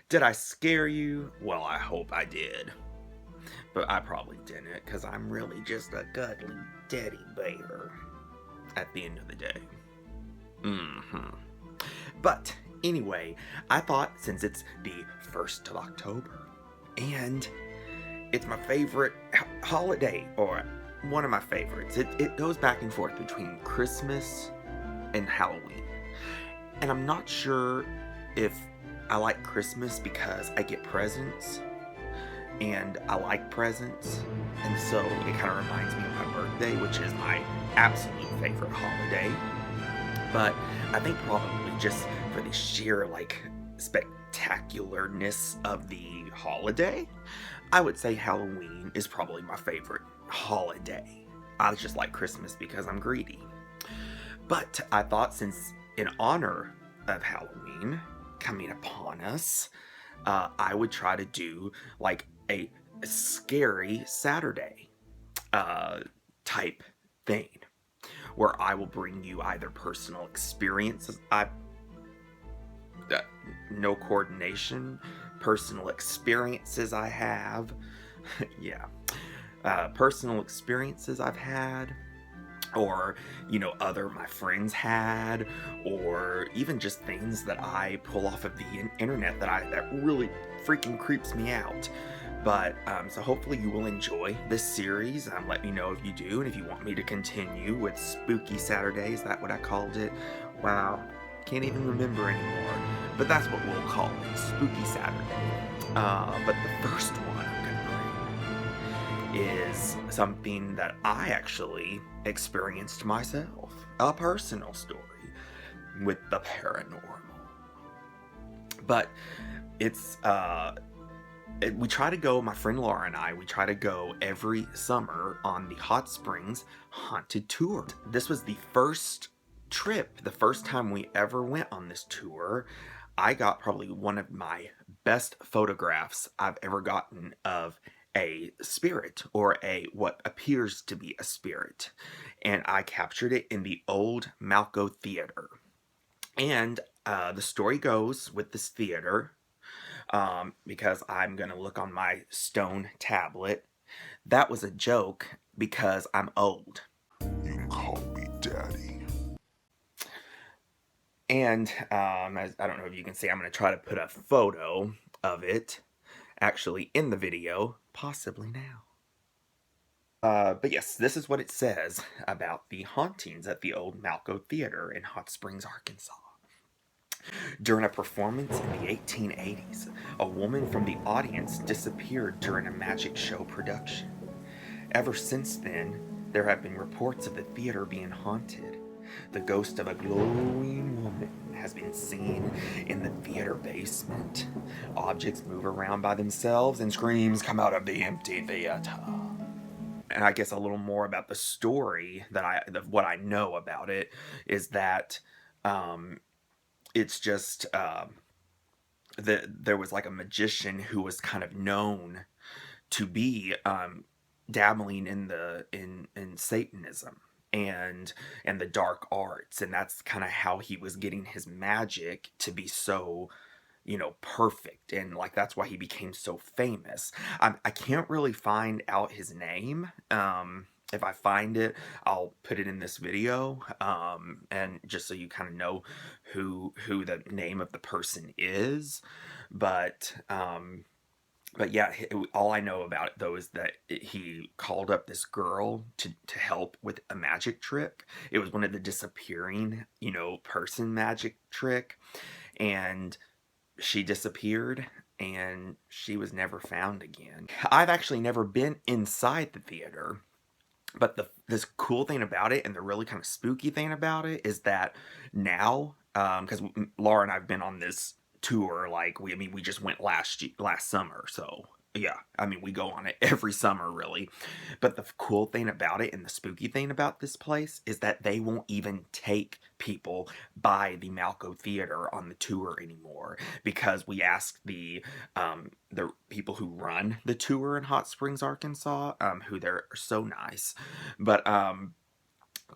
Did I scare you? Well, I hope I did. But I probably didn't, because I'm really just a cuddly teddy bear at the end of the day. Mm-hmm. But anyway, I thought since it's the 1st of October, and it's my favorite holiday, or one of my favorites. It goes back and forth between Christmas and Halloween. And I'm not sure if I like Christmas because I get presents and I like presents, and so it kind of reminds me of my birthday, which is my absolute favorite holiday. But I think probably just for the sheer spectacularness of the holiday, I would say Halloween is probably my favorite holiday. I just like Christmas because I'm greedy. But I thought since in honor of Halloween coming upon us, I would try to do like a scary Saturday type thing where I will bring you either personal experiences. No coordination, personal experiences I have. Yeah. Personal experiences I've had, or other my friends had, or even just things that I pull off of the internet that really freaking creeps me out. But so hopefully you will enjoy this series. Let me know if you do, and if you want me to continue with Spooky Saturdays. That what I called it. Wow, can't even remember anymore, but that's what we'll call it, Spooky Saturday. But the first one I'm gonna bring is something that I actually experienced myself, a personal story with the paranormal. But it's we try to go, my friend Laura and I, we try to go every summer on the Hot Springs Haunted Tour. This was the first trip, the first time we ever went on this tour. I got probably one of my best photographs I've ever gotten of a spirit, or what appears to be a spirit, and I captured it in the old Malco Theater. And the story goes with this theater, because I'm going to look on my stone tablet. That was a joke because I'm old. You can call me Daddy. And as I don't know if you can see, I'm going to try to put a photo of it actually in the video, possibly now. But yes, this is what it says about the hauntings at the old Malco Theater in Hot Springs, Arkansas. During a performance in the 1880s, a woman from the audience disappeared during a magic show production. Ever since then, there have been reports of the theater being haunted. The ghost of a glowing woman has been seen in the theater basement. Objects move around by themselves and screams come out of the empty theater. And I guess a little more about the story what I know about it is that it's just that there was like a magician who was kind of known to be dabbling in Satanism and the dark arts, and that's kind of how he was getting his magic to be so perfect, and like that's why he became so famous. I can't really find out his name. If I find it, I'll put it in this video, and just so you kind of know who the name of the person is. But yeah, all I know about it though is that he called up this girl to help with a magic trick. It was one of the disappearing, person magic trick, and she disappeared and she was never found again. I've actually never been inside the theater, but this cool thing about it, and the really kind of spooky thing about it, is that now, because Laura and I've been on this tour, like we just went last summer, so yeah, we go on it every summer really. But the cool thing about it and the spooky thing about this place is that they won't even take people by the Malco Theater on the tour anymore, because we asked the people who run the tour in Hot Springs, Arkansas, who they're so nice, but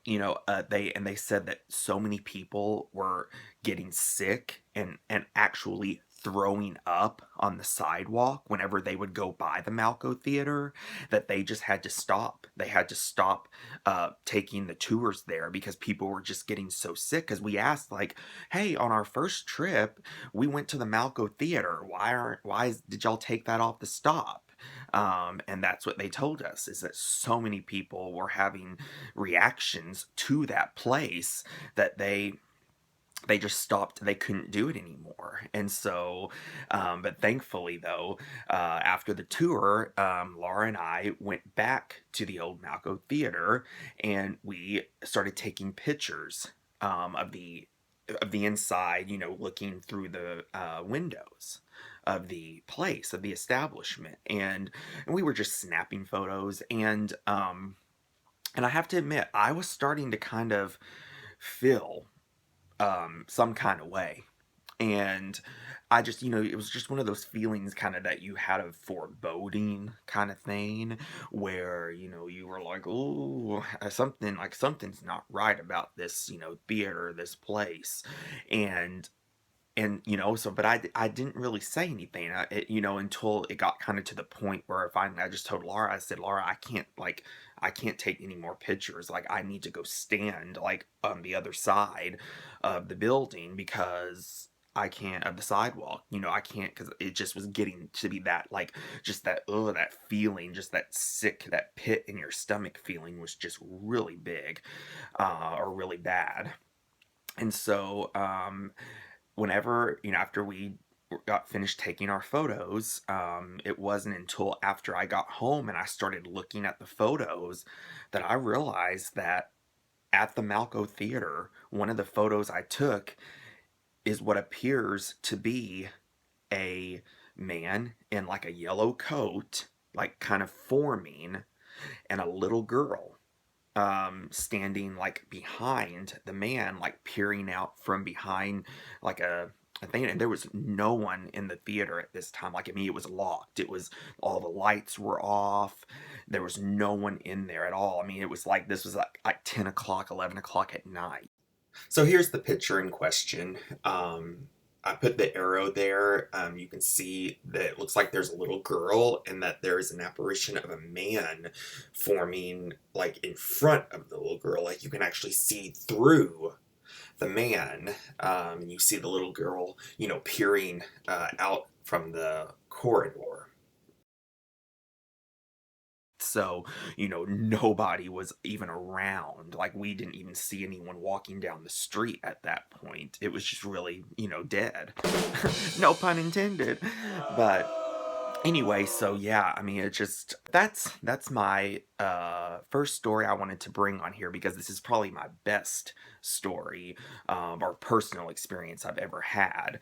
they said that so many people were getting sick and actually throwing up on the sidewalk whenever they would go by the Malco Theater, that they just had to stop. They had to stop taking the tours there because people were just getting so sick. Because we asked, like, hey, on our first trip, we went to the Malco Theater. Did y'all take that off the stop? And that's what they told us, is that so many people were having reactions to that place that they just stopped. They couldn't do it anymore. And so but thankfully though, after the tour, Laura and I went back to the old Malco Theater, and we started taking pictures of the inside, you know, looking through the windows of the place, of the establishment. And we were just snapping photos. And I have to admit, I was starting to kind of feel some kind of way. And I just, you know, it was just one of those feelings kind of that you had of foreboding kind of thing, where, you know, you were like, oh, something's not right about this, you know, theater, this place. And you know, so but I didn't really say anything, you know, until it got kind of to the point where finally I just told Laura. I said, Laura, I can't take any more pictures. Like, I need to go stand like on the other side of the building, because I can't, of the sidewalk, you know, I can't, because it just was getting to be that, like, just that, oh, that feeling, just that sick, that pit in your stomach feeling was just really big, or really bad. And so whenever, you know, after we got finished taking our photos, it wasn't until after I got home and I started looking at the photos that I realized that at the Malco Theater, one of the photos I took is what appears to be a man in like a yellow coat, like kind of forming, and a little girl standing like behind the man, like peering out from behind like a thing. And there was no one in the theater at this time. Like, I mean, it was locked. It was, all the lights were off. There was no one in there at all. I mean, it was like, this was like 10 o'clock, 11 o'clock at night. So here's the picture in question. I put the arrow there. You can see that it looks like there's a little girl, and that there is an apparition of a man forming like in front of the little girl. Like, you can actually see through the man. You see the little girl, you know, peering out from the corridor. So, you know, nobody was even around. Like, we didn't even see anyone walking down the street at that point. It was just really, you know, dead. No pun intended. But anyway, so yeah, I mean, it just, that's my first story I wanted to bring on here, because this is probably my best story, or personal experience I've ever had.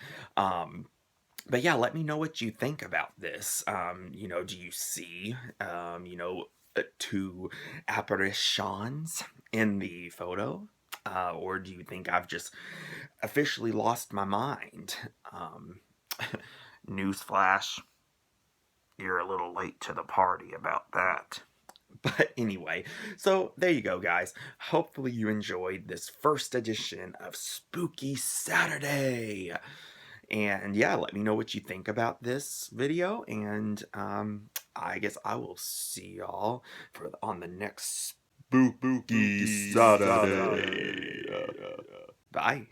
But yeah, let me know what you think about this. You know, do you see, you know, two apparitions in the photo? Or do you think I've just officially lost my mind? Newsflash, you're a little late to the party about that. But anyway, so there you go, guys. Hopefully you enjoyed this first edition of Spooky Saturday. And yeah, let me know what you think about this video, and I guess I will see y'all on the next Spooky Saturday. Bye.